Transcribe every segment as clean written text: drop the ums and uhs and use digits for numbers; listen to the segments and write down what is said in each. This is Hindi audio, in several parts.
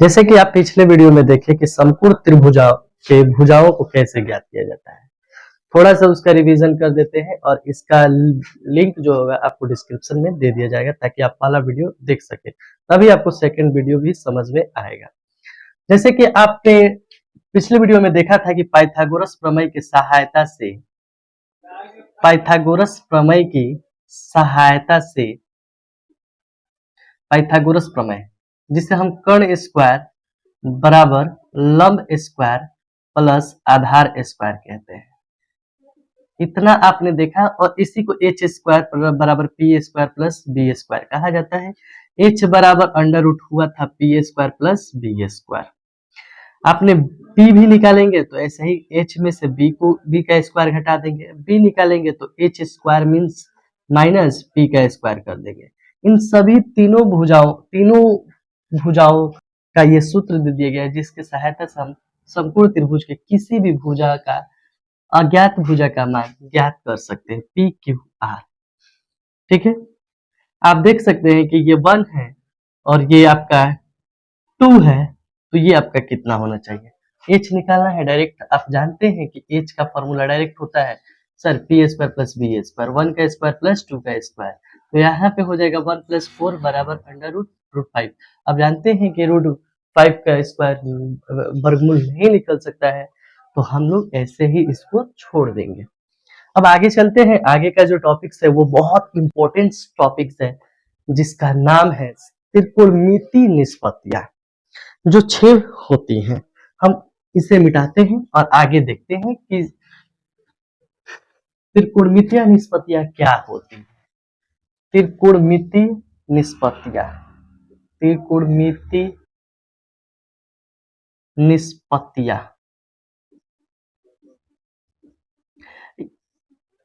जैसे कि आप पिछले वीडियो में देखे कि समकोण त्रिभुजा के भुजाओं को कैसे ज्ञात किया जाता है। थोड़ा सा उसका रिवीजन कर देते हैं और इसका लिंक जो होगा आपको डिस्क्रिप्शन में दे दिया जाएगा ताकि आप पहला वीडियो देख सके, तभी आपको सेकंड वीडियो भी समझ में आएगा। जैसे कि आपने पिछले वीडियो में देखा था कि पाइथागोरस प्रमेय की सहायता से पाइथागोरस प्रमेय जिसे हम कर्ण स्क्वायर बराबर लंब स्क्वायर प्लस आधार स्क्वायर कहते हैं, इतना आपने देखा। और इसी को एच स्क्वायर बराबर P square plus B square कहा जाता है। एच बराबर अंडर रूट हुआ था P square plus B square. आपने पी भी निकालेंगे तो ऐसे ही एच में से बी का स्क्वायर घटा देंगे, बी निकालेंगे तो H square means minus P का स्क्वायर कर देंगे। इन सभी तीनों भुजाओं का ये सूत्र दे दिया गया है जिसकी सहायता से हम समकोण त्रिभुज के किसी भी भुजा का अज्ञात भुजा का मान ज्ञात कर सकते हैं, पी क्यू आर। ठीक है, आप देख सकते हैं कि ये 1 है और ये आपका 2 है, तो ये आपका कितना होना चाहिए। एच निकालना है डायरेक्ट, आप जानते हैं कि एच का फॉर्मूला डायरेक्ट होता है sir P square plus B square, 1 का स्क्वायर प्लस 2 का स्क्वायर, तो यहाँ पे हो जाएगा 1 प्लस 4 बराबर अंडर रूट 5। अब जानते हैं कि रूट 5 का स्क्वायर वर्गमूल नहीं निकल सकता है, तो हम लोग ऐसे ही इसको छोड़ देंगे। अब आगे चलते हैं। आगे का जो टॉपिक्स है वो बहुत इंपॉर्टेंट टॉपिक्स है जिसका नाम है त्रिकोणमितीय निष्पत्तियां, जो 6 होती हैं। हम इसे मिटाते हैं और आगे देखते हैं कि त्रिकोणमितीय निष्पत्तियां क्या होती हैं। त्रिकोणमितीय निष्पत्तियां, त्रिकोणमितीय निष्पत्तियां,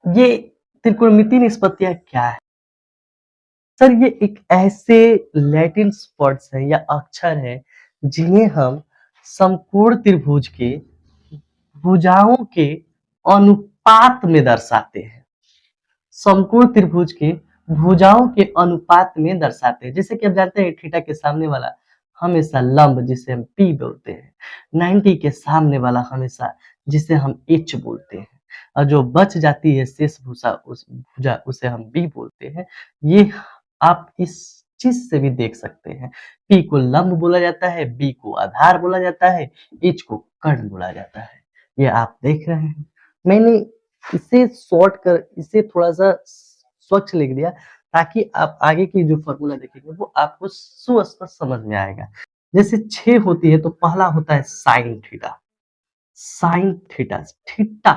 ये त्रिकोणमितीय निष्पत्तियां क्या है सर? ये एक ऐसे लैटिन वर्ड्स है या अक्षर है जिन्हें हम समकोण त्रिभुज के भुजाओं के अनुपात में दर्शाते हैं। समकोण त्रिभुज के भुजाओं के अनुपात में दर्शाते हैं। जैसे कि आप जानते हैं थीटा के सामने वाला हमेशा लंब जिसे हम पी बोलते हैं, 90 के सामने वाला हमेशा जिसे हम एच बोलते हैं, और जो बच जाती है शेष भुजा उसे हम बी बोलते हैं। ये आप इस चीज से भी देख सकते हैं, पी को लंब बोला जाता है, बी को आधार बोला जाता है, एच को कर्ण बोला जाता है। ये आप देख रहे हैं। मैंने इसे शॉर्ट कर इसे थोड़ा सा स्वच्छ लिख दिया ताकि आप आगे की जो फॉर्मूला देखेंगे वो आपको सुस्पष्ट समझ में आएगा। जैसे 6 होती है तो पहला होता है sine theta. Sine theta, theta,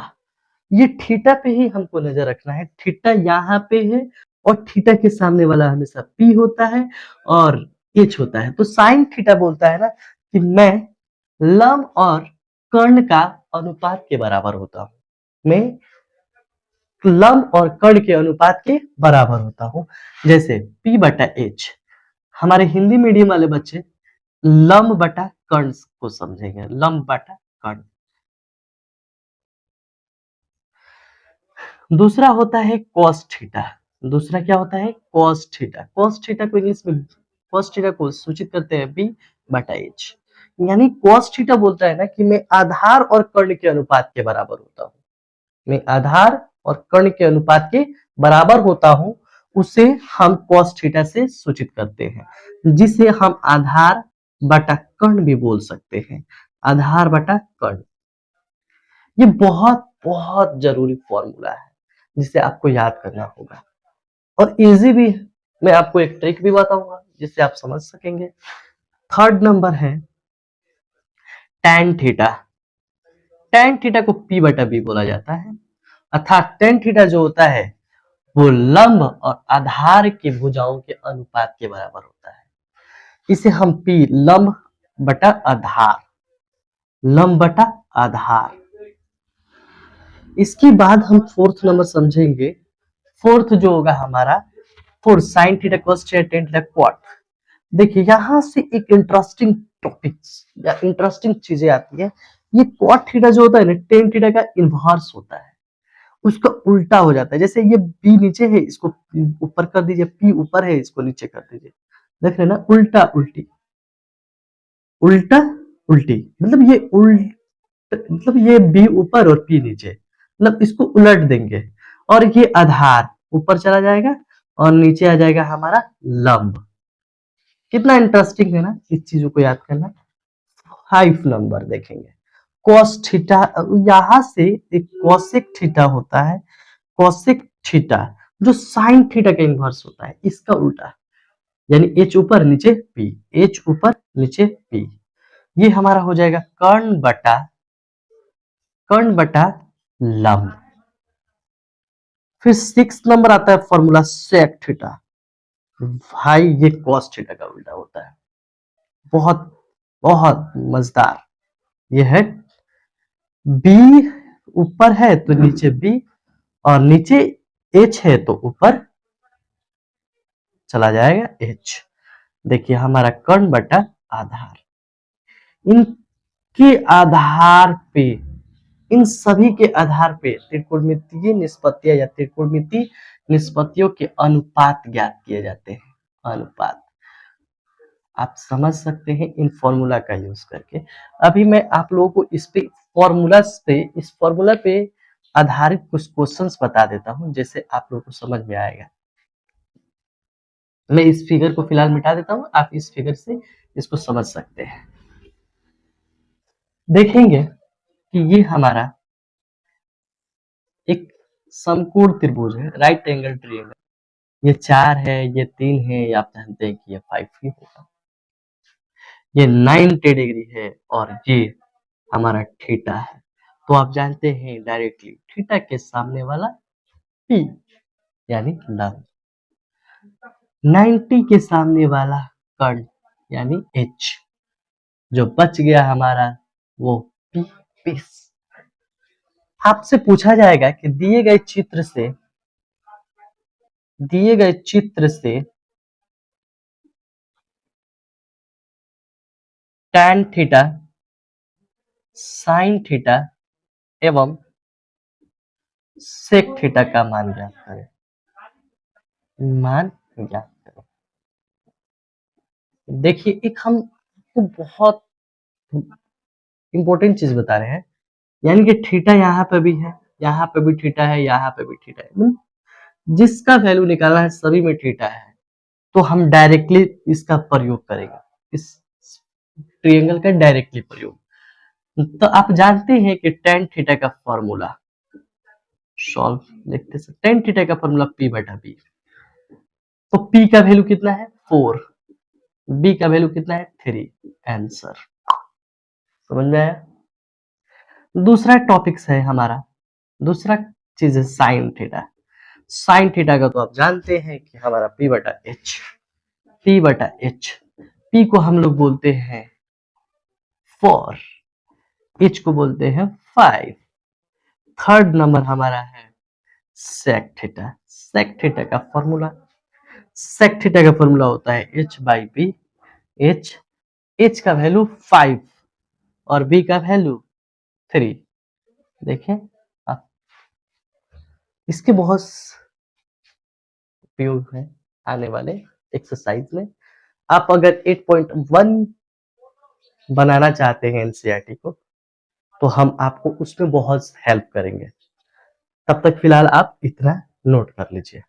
ये थीटा पे ही हमको नजर रखना है। थीटा यहाँ पे है और थीटा के सामने वाला हमेशा पी होता है और एच होता है। तो साइन थीटा बोलता है ना कि मैं लंब और कर्ण का अनुपात के बराबर होता हूँ, मैं लंब और कर्ण के अनुपात के बराबर होता हूँ। जैसे P बटा H, हमारे हिंदी मीडियम वाले बच्चे लंब बटा कर्ण को समझेंगे, लंब बटा कर्ण। दूसरा होता है cos थीटा। दूसरा क्या होता है? cos theta. cos थीटा को इंग्लिश में cos थीटा को सूचित करते हैं P बटा H। यानी cos थीटा बोलता है ना कि मैं आधार और कर्ण के अनुपात के बराबर होता हूँ, मैं आधार और कर्ण के अनुपात के बराबर होता हूं, उसे हम cos थीटा से सूचित करते हैं, जिसे हम आधार बटा कर्ण भी बोल सकते हैं, आधार बटा कर्ण। ये बहुत बहुत जरूरी फॉर्मूला है जिसे आपको याद करना होगा और इजी भी है। मैं आपको एक ट्रिक भी बताऊंगा जिससे आप समझ सकेंगे। थर्ड नंबर है tan थीटा। tan थीटा को P बटा B बोला जाता है, अर्थात tan थीटा जो होता है वो लंब और आधार के भुजाओं के अनुपात के बराबर होता है। इसे हम P लंब बटा आधार, लंब बटा आधार। इसके बाद हम फोर्थ नंबर समझेंगे। फोर्थ जो होगा हमारा fourth sine theta cos theta tan theta cot। देखिए यहां से एक इंटरेस्टिंग टॉपिक्स या इंटरेस्टिंग चीजें आती है। ये cot थीटा जो होता है ना tan थीटा का इनवर्स होता है, उसका उल्टा हो जाता है। जैसे ये बी नीचे है इसको ऊपर कर दीजिए, पी ऊपर है इसको नीचे कर दीजिए, देख रहे ना, उल्टा उल्टी उल्टा उल्टी, मतलब ये मतलब ये बी ऊपर और पी नीचे, मतलब इसको उलट देंगे और ये आधार ऊपर चला जाएगा और नीचे आ जाएगा हमारा लंब। कितना इंटरेस्टिंग है ना इस चीजों को याद करना। 5 नंबर देखेंगे cos थीटा, यहां से एक cosec थीटा होता है, cosec थीटा जो sin थीटा का इन्वर्स होता है, इसका उल्टा, यानी h ऊपर नीचे p, h ऊपर नीचे p, ये हमारा हो जाएगा कर्ण बटा लंब। फिर 6 नंबर आता है फॉर्मूला sec थीटा, भाई ये cos थीटा का उल्टा होता है, बहुत बहुत मजेदार। ये है b ऊपर है तो नीचे b और नीचे h है तो ऊपर चला जाएगा h। देखिए हमारा कर्ण बटा आधार, इनके आधार पे, इन सभी के आधार पे त्रिकोणमितीय निष्पत्तियां या त्रिकोणमितीय निष्पत्तियों के अनुपात ज्ञात किए जाते हैं। अनुपात आप समझ सकते हैं इन फॉर्मूला का यूज करके। अभी मैं आप लोगों को इस फॉर्मूला पे आधारित कुछ क्वेश्चंस बता देता हूं, जैसे आप लोगों को समझ में आएगा। मैं इस फिगर को फिलहाल मिटा देता हूं, आप इस फिगर से इसको समझ सकते हैं। देखेंगे कि ये हमारा एक समकोण त्रिभुज है, राइट एंगल ट्रायंगल। ये 4 है, ये 3 है, ये आप जानते हैं कि ये 5 ही होगा। ये 90 डिग्री है और ये हमारा थीटा है। तो आप जानते हैं डायरेक्टली थीटा के सामने वाला P यानी लंब, 90 के सामने वाला कर्ण यानी H, जो बच गया हमारा वो P। आपसे पूछा जाएगा कि दिए गए चित्र से tan थीटा, sin थीटा एवं sec थीटा का मान ज्ञात करें। देखिए एक हम तो बहुत इंपॉर्टेंट चीज बता रहे हैं, यानी कि थीटा यहाँ पे भी है, यहाँ पे भी थीटा है, यहाँ पे भी थीटा है, जिसका वैल्यू निकालना है सभी में थीटा है, तो हम डायरेक्टली इसका प्रयोग करेंगे, इस ट्रायंगल का डायरेक्टली प्रयोग। तो आप जानते हैं कि tan थीटा का फॉर्मूला सॉल्व लिखते हैं, tan थीटा का फॉर्मूला P बटा B। तो P का वैल्यू कितना है 4, B का वैल्यू कितना है 3, आंसर। समझ में आया। दूसरा टॉपिक्स है हमारा, दूसरा चीज है साइन थीटा। साइन थीटा का तो आप जानते हैं कि हमारा P बटा H, P को हम लोग बोलते हैं 4, H को बोलते हैं 5। थर्ड नंबर हमारा है सेक थीटा। सेक थीटा का फॉर्मूला होता है H बाई बी। H का वैल्यू 5 और B का वैल्यू 3। देखें आप, इसके बहुत उपयोग है आने वाले एक्सरसाइज में। आप अगर 8.1 बनाना चाहते हैं एनसीईआरटी को, तो हम आपको उसमें बहुत हेल्प करेंगे। तब तक फिलहाल आप इतना नोट कर लीजिए।